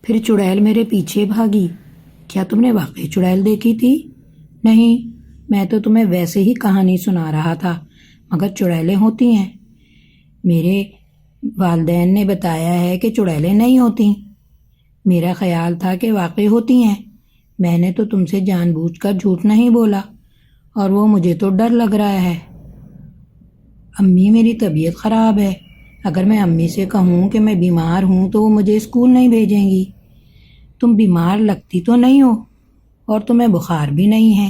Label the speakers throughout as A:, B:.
A: پھر چڑیل میرے پیچھے بھاگی۔ کیا تم نے واقعی چڑیل دیکھی تھی؟ نہیں، میں تو تمہیں ویسے ہی کہانی سنا رہا تھا، مگر چڑیلیں ہوتی ہیں؟ میرے والدین نے بتایا ہے کہ چڑیلیں نہیں ہوتی۔ میرا خیال تھا کہ واقعی ہوتی ہیں۔ میں نے تو تم سے جان بوجھ کر جھوٹ نہیں بولا، اور وہ مجھے تو ڈر لگ رہا ہے۔ امی میری طبیعت خراب ہے۔ اگر میں امی سے کہوں کہ میں بیمار ہوں تو وہ مجھے اسکول نہیں بھیجیں گی۔ تم بیمار لگتی تو نہیں ہو، اور تمہیں بخار بھی نہیں ہے۔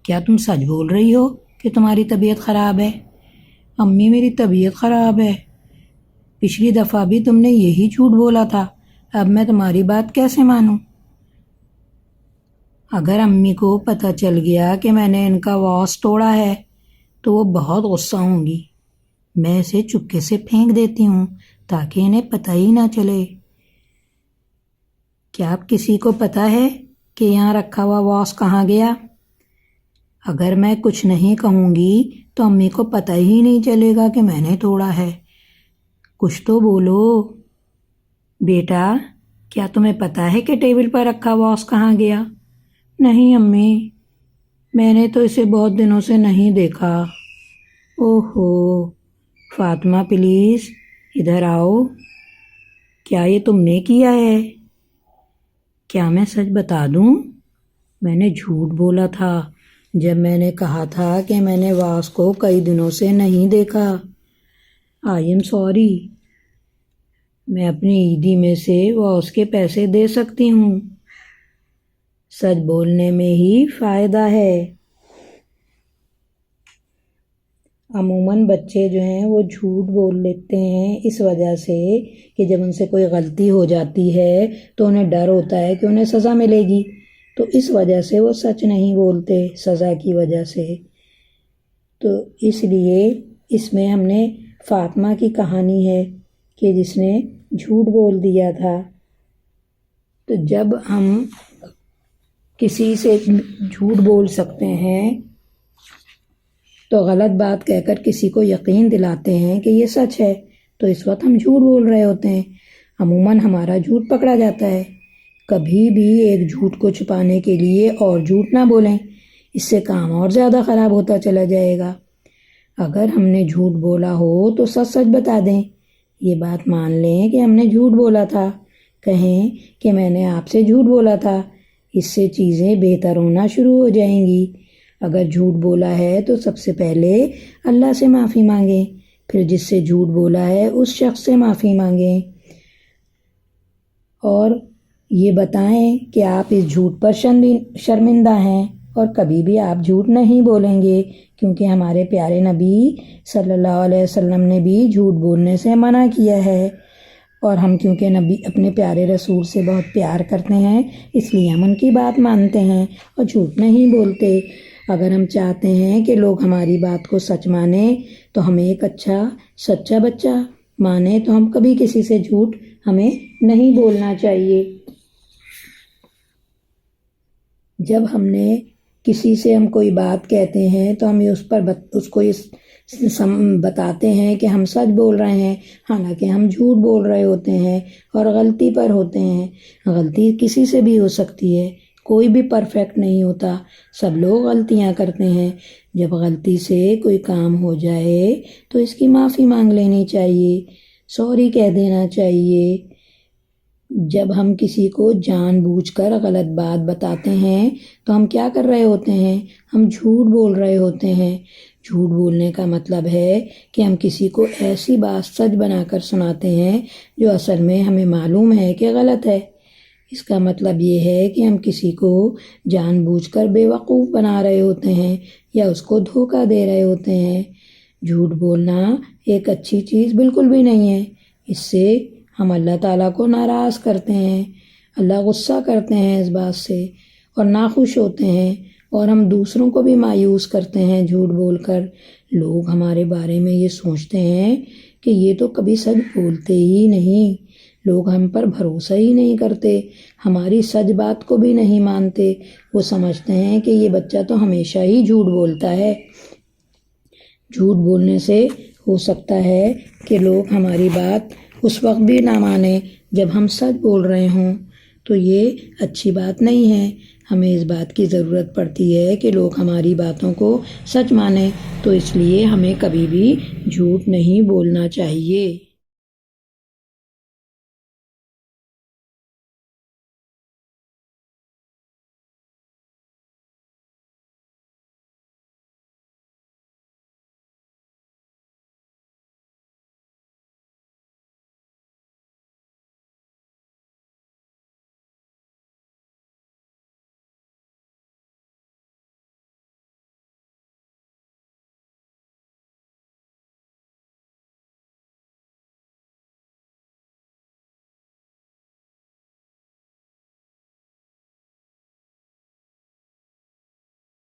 A: کیا تم سچ بول رہی ہو کہ تمہاری طبیعت خراب ہے؟ امی میری طبیعت خراب ہے۔ پچھلی دفعہ بھی تم نے یہی جھوٹ بولا تھا، اب میں تمہاری بات کیسے مانوں؟ اگر امی کو پتہ چل گیا کہ میں نے ان کا واس توڑا ہے تو وہ بہت غصہ ہوں گی۔ میں اسے چپکے سے پھینک دیتی ہوں تاکہ انہیں پتہ ہی نہ چلے۔ کیا اب کسی کو پتہ ہے کہ یہاں رکھا ہوا واس کہاں گیا؟ اگر میں کچھ نہیں کہوں گی تو امی کو پتہ ہی نہیں چلے گا کہ میں نے توڑا ہے۔ کچھ تو بولو بیٹا، کیا تمہیں پتہ ہے کہ ٹیبل پر رکھا واس کہاں گیا؟ نہیں امی، میں نے تو اسے بہت دنوں سے نہیں دیکھا۔ اوہو، فاطمہ پلیز ادھر آؤ۔ کیا یہ تم نے کیا ہے؟ کیا میں سچ بتا دوں؟ میں نے جھوٹ بولا تھا جب میں نے کہا تھا کہ میں نے واس کو کئی دنوں سے نہیں دیکھا۔ I am sorry. میں اپنی عیدی میں سے واس کے پیسے دے سکتی ہوں۔ سچ بولنے میں ہی فائدہ ہے۔ عموماً بچے جو ہیں وہ جھوٹ بول لیتے ہیں اس وجہ سے کہ جب ان سے کوئی غلطی ہو جاتی ہے تو انہیں ڈر ہوتا ہے کہ انہیں سزا ملے گی، تو اس وجہ سے وہ سچ نہیں بولتے، سزا کی وجہ سے۔ تو اس لیے اس میں ہم نے فاطمہ کی کہانی ہے کہ جس نے جھوٹ بول دیا تھا۔ تو جب ہم کسی سے جھوٹ بول سکتے ہیں تو غلط بات کہہ کر کسی کو یقین دلاتے ہیں کہ یہ سچ ہے، تو اس وقت ہم جھوٹ بول رہے ہوتے ہیں۔ عموماً ہمارا جھوٹ پکڑا جاتا ہے۔ کبھی بھی ایک جھوٹ کو چھپانے کے لیے اور جھوٹ نہ بولیں، اس سے کام اور زیادہ خراب ہوتا چلا جائے گا۔ اگر ہم نے جھوٹ بولا ہو تو سچ سچ بتا دیں، یہ بات مان لیں کہ ہم نے جھوٹ بولا تھا، کہیں کہ میں نے آپ سے جھوٹ بولا تھا، اس سے چیزیں بہتر ہونا شروع ہو جائیں گی۔ اگر جھوٹ بولا ہے تو سب سے پہلے اللہ سے معافی مانگیں، پھر جس سے جھوٹ بولا ہے اس شخص سے معافی مانگیں، اور یہ بتائیں کہ آپ اس جھوٹ پر شرمندہ ہیں اور کبھی بھی آپ جھوٹ نہیں بولیں گے، کیونکہ ہمارے پیارے نبی صلی اللہ علیہ وسلم نے بھی جھوٹ بولنے سے منع کیا ہے، اور ہم کیونکہ نبی اپنے پیارے رسول سے بہت پیار کرتے ہیں اس لیے ہم ان کی بات مانتے ہیں اور جھوٹ نہیں بولتے۔ اگر ہم چاہتے ہیں کہ لوگ ہماری بات کو سچ مانیں تو ہمیں ایک اچھا سچا بچہ مانے، تو ہم کبھی کسی سے جھوٹ ہمیں نہیں بولنا چاہیے۔ جب ہم نے کسی سے ہم کوئی بات کہتے ہیں تو ہمیں اس کو بتاتے ہیں کہ ہم سچ بول رہے ہیں، حالانکہ ہم جھوٹ بول رہے ہوتے ہیں اور غلطی پر ہوتے ہیں۔ غلطی کسی سے بھی ہو سکتی ہے، کوئی بھی پرفیکٹ نہیں ہوتا، سب لوگ غلطیاں کرتے ہیں۔ جب غلطی سے کوئی کام ہو جائے تو اس کی معافی مانگ لینی چاہیے، سوری کہہ دینا چاہیے۔ جب ہم کسی کو جان بوجھ کر غلط بات بتاتے ہیں تو ہم کیا کر رہے ہوتے ہیں؟ ہم جھوٹ بول رہے ہوتے ہیں۔ جھوٹ بولنے کا مطلب ہے کہ ہم کسی کو ایسی بات سچ بنا کر سناتے ہیں جو اصل میں ہمیں معلوم ہے کہ غلط ہے۔ اس کا مطلب یہ ہے کہ ہم کسی کو جان بوجھ کر بے وقوف بنا رہے ہوتے ہیں یا اس کو دھوکہ دے رہے ہوتے ہیں۔ جھوٹ بولنا ایک اچھی چیز بالکل بھی نہیں ہے، اس سے ہم اللہ تعالیٰ کو ناراض کرتے ہیں، اللہ غصہ کرتے ہیں اس بات سے اور ناخوش ہوتے ہیں، اور ہم دوسروں کو بھی مایوس کرتے ہیں جھوٹ بول کر۔ لوگ ہمارے بارے میں یہ سوچتے ہیں کہ یہ تو کبھی سچ بولتے ہی نہیں، لوگ ہم پر بھروسہ ہی نہیں کرتے، ہماری سچ بات کو بھی نہیں مانتے، وہ سمجھتے ہیں کہ یہ بچہ تو ہمیشہ ہی جھوٹ بولتا ہے۔ جھوٹ بولنے سے ہو سکتا ہے کہ لوگ ہماری بات اس وقت بھی نہ مانیں جب ہم سچ بول رہے ہوں۔ تو یہ اچھی بات نہیں ہے۔ ہمیں اس بات کی ضرورت پڑتی ہے کہ لوگ ہماری باتوں کو سچ مانیں، تو اس لیے ہمیں کبھی بھی جھوٹ نہیں بولنا چاہیے۔